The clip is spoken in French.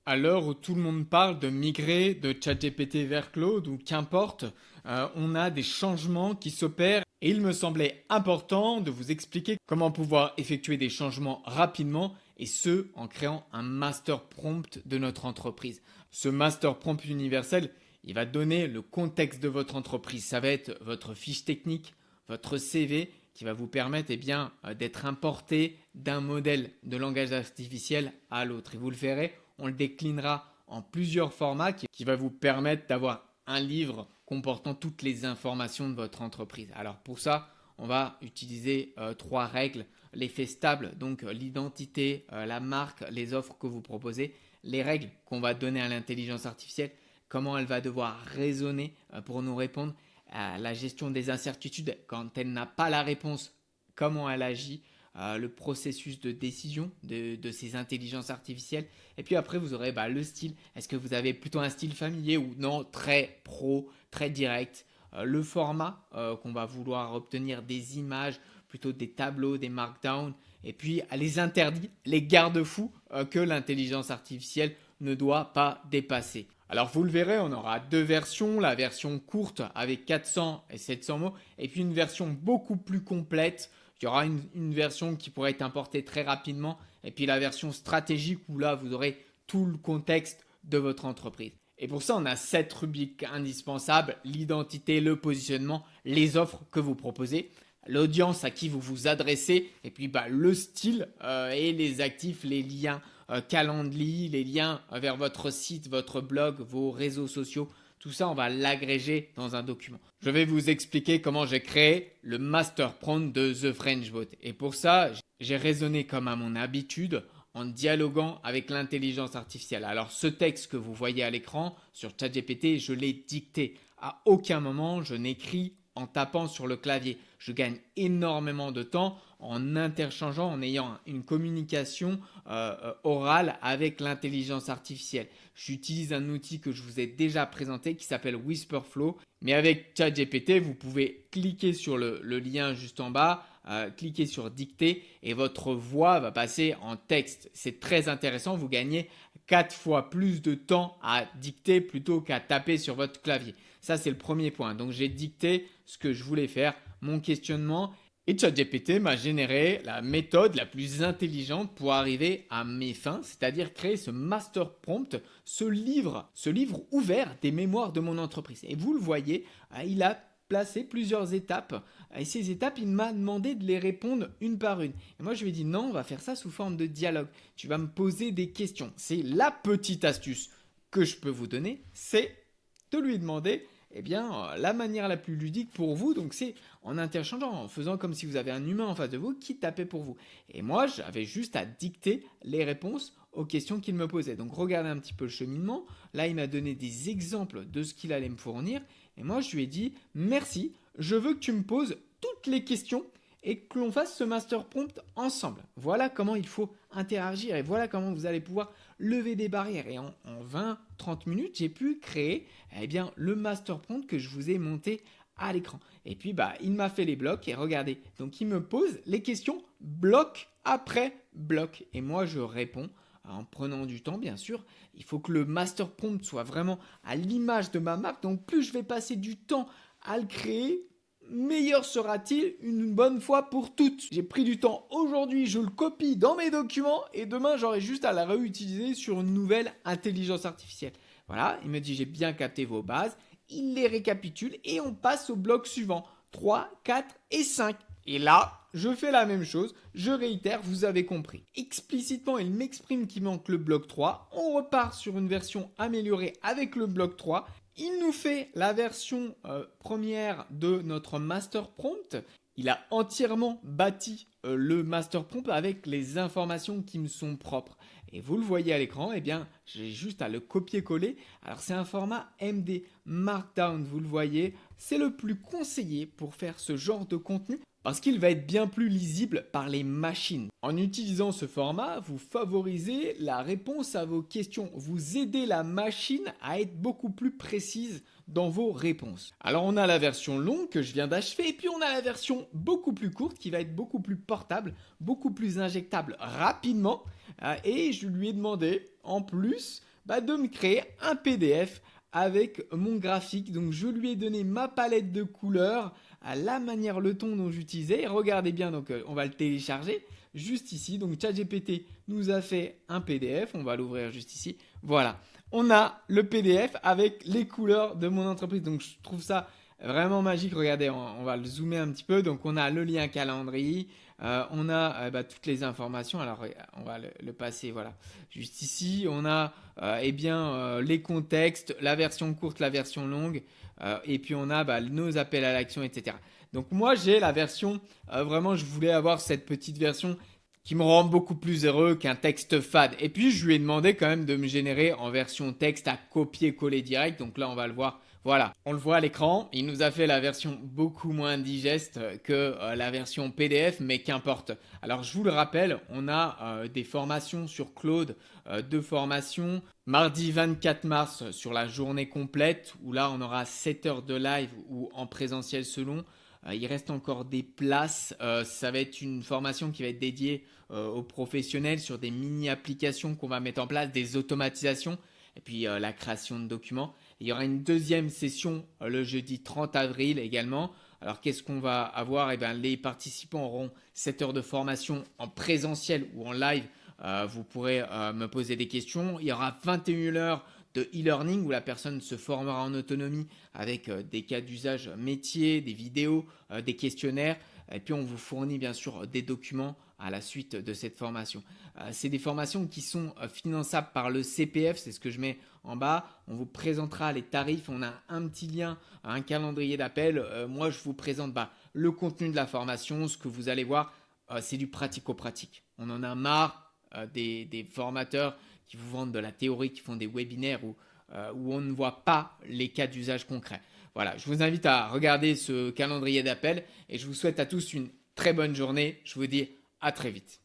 À l'heure où tout le monde parle de migrer de ChatGPT vers Claude ou qu'importe, on a des changements qui s'opèrent et il me semblait important de vous expliquer comment pouvoir effectuer des changements rapidement et ce en créant un master prompt de notre entreprise. Ce master prompt universel, il va donner le contexte de votre entreprise. Ça va être votre fiche technique, votre CV qui va vous permettre d'être importé d'un modèle de langage artificiel à l'autre. Et vous le verrez, on le déclinera en plusieurs formats qui va vous permettre d'avoir un livre comportant toutes les informations de votre entreprise. Alors pour ça, on va utiliser trois règles. L'effet stable, donc l'identité, la marque, les offres que vous proposez, les règles qu'on va donner à l'intelligence artificielle, comment elle va devoir raisonner pour nous répondre, la gestion des incertitudes quand elle n'a pas la réponse, comment elle agit, le processus de décision de ces intelligences artificielles. Et puis après, vous aurez le style. Est-ce que vous avez plutôt un style familier ou non, très pro, très direct. Le format qu'on va vouloir obtenir, des images, plutôt des tableaux, des markdowns. Et puis les interdits, les garde-fous que l'intelligence artificielle ne doit pas dépasser. Alors vous le verrez, on aura deux versions, la version courte avec 400 et 700 mots, et puis une version beaucoup plus complète. Il y aura une version qui pourrait être importée très rapidement, et puis la version stratégique où là vous aurez tout le contexte de votre entreprise. Et pour ça, on a 7 rubriques indispensables, l'identité, le positionnement, les offres que vous proposez, l'audience à qui vous vous adressez, et puis le style et les actifs, les liens Calendly, les liens vers votre site, votre blog, vos réseaux sociaux. Tout ça, on va l'agréger dans un document. Je vais vous expliquer comment j'ai créé le master prompt de The French Bot. Et pour ça, j'ai raisonné comme à mon habitude en dialoguant avec l'intelligence artificielle. Alors ce texte que vous voyez à l'écran sur ChatGPT, je l'ai dicté. À aucun moment, je n'écris en tapant sur le clavier. Je gagne énormément de temps en interchangeant, en ayant une communication orale avec l'intelligence artificielle. J'utilise un outil que je vous ai déjà présenté qui s'appelle Whisperflow. Mais avec ChatGPT, vous pouvez cliquer sur le lien juste en bas, cliquer sur dicter et votre voix va passer en texte. C'est très intéressant, vous gagnez 4 fois plus de temps à dicter plutôt qu'à taper sur votre clavier. Ça, c'est le premier point. Donc, j'ai dicté ce que je voulais faire, mon questionnement. Et ChatGPT m'a généré la méthode la plus intelligente pour arriver à mes fins, c'est-à-dire créer ce master prompt, ce livre ouvert des mémoires de mon entreprise. Et vous le voyez, il a placé plusieurs étapes. Et ces étapes, il m'a demandé de les répondre une par une. Et moi, je lui ai dit non, on va faire ça sous forme de dialogue. Tu vas me poser des questions. C'est la petite astuce que je peux vous donner, c'est de lui demander la manière la plus ludique pour vous. Donc c'est en interchangeant, en faisant comme si vous avez un humain en face de vous qui tapait pour vous. Et moi, j'avais juste à dicter les réponses aux questions qu'il me posait. Donc regardez un petit peu le cheminement. Là, il m'a donné des exemples de ce qu'il allait me fournir. Et moi, je lui ai dit, merci, je veux que tu me poses toutes les questions et que l'on fasse ce master prompt ensemble. Voilà comment il faut interagir et voilà comment vous allez pouvoir lever des barrières. Et en 20-30 minutes, j'ai pu créer le master prompt que je vous ai monté à l'écran. Et puis, il m'a fait les blocs et regardez. Donc, il me pose les questions bloc après bloc. Et moi, je réponds en prenant du temps, bien sûr. Il faut que le master prompt soit vraiment à l'image de ma marque. Donc, plus je vais passer du temps à le créer, meilleur sera-t-il une bonne fois pour toutes. J'ai pris du temps aujourd'hui, je le copie dans mes documents et demain j'aurai juste à la réutiliser sur une nouvelle intelligence artificielle. Voilà, il me dit j'ai bien capté vos bases, il les récapitule et on passe au bloc suivant. 3, 4 et 5. Et là, je fais la même chose, je réitère, vous avez compris. Explicitement, il m'exprime qu'il manque le bloc 3. On repart sur une version améliorée avec le bloc 3. Il nous fait la version première de notre master prompt. Il a entièrement bâti le master prompt avec les informations qui me sont propres. Et vous le voyez à l'écran, j'ai juste à le copier-coller. Alors c'est un format MD Markdown, vous le voyez. C'est le plus conseillé pour faire ce genre de contenu parce qu'il va être bien plus lisible par les machines. En utilisant ce format, vous favorisez la réponse à vos questions. Vous aidez la machine à être beaucoup plus précise dans vos réponses. Alors on a la version longue que je viens d'achever et puis on a la version beaucoup plus courte qui va être beaucoup plus portable, beaucoup plus injectable rapidement. Et je lui ai demandé en plus de me créer un PDF avec mon graphique. Donc je lui ai donné ma palette de couleurs, à la manière, le ton dont j'utilisais. Regardez bien, donc on va le télécharger juste ici. Donc ChatGPT nous a fait un PDF, on va l'ouvrir juste ici. Voilà, on a le PDF avec les couleurs de mon entreprise. Donc je trouve ça vraiment magique. Regardez, on va le zoomer un petit peu. Donc on a le lien calendrier, on a toutes les informations. Alors on va le passer, voilà, juste ici. On a les contextes, la version courte, la version longue, et puis on a nos appels à l'action, etc. Donc moi j'ai la version, vraiment je voulais avoir cette petite version qui me rend beaucoup plus heureux qu'un texte fade. Et puis je lui ai demandé quand même de me générer en version texte à copier-coller direct. Donc là on va le voir. Voilà, on le voit à l'écran, il nous a fait la version beaucoup moins digeste que la version PDF, mais qu'importe. Alors je vous le rappelle, on a des formations sur Claude, deux formations. Mardi 24 mars sur la journée complète, où là on aura 7 heures de live ou en présentiel selon. Il reste encore des places. Ça va être une formation qui va être dédiée aux professionnels sur des mini-applications qu'on va mettre en place, des automatisations et puis la création de documents. Il y aura une deuxième session le jeudi 30 avril également. Alors qu'est-ce qu'on va avoir? Les participants auront 7 heures de formation en présentiel ou en live. Vous pourrez me poser des questions. Il y aura 21 heures de e-learning où la personne se formera en autonomie avec des cas d'usage métier, des vidéos, des questionnaires. Et puis on vous fournit bien sûr des documents à la suite de cette formation. C'est des formations qui sont finançables par le CPF, c'est ce que je mets en bas. On vous présentera les tarifs, on a un petit lien, un calendrier d'appel. Moi je vous présente le contenu de la formation, ce que vous allez voir, c'est du pratico-pratique. On en a marre des formateurs qui vous vendent de la théorie, qui font des webinaires où on ne voit pas les cas d'usage concrets. Voilà, je vous invite à regarder ce calendrier d'appel et je vous souhaite à tous une très bonne journée. Je vous dis à très vite.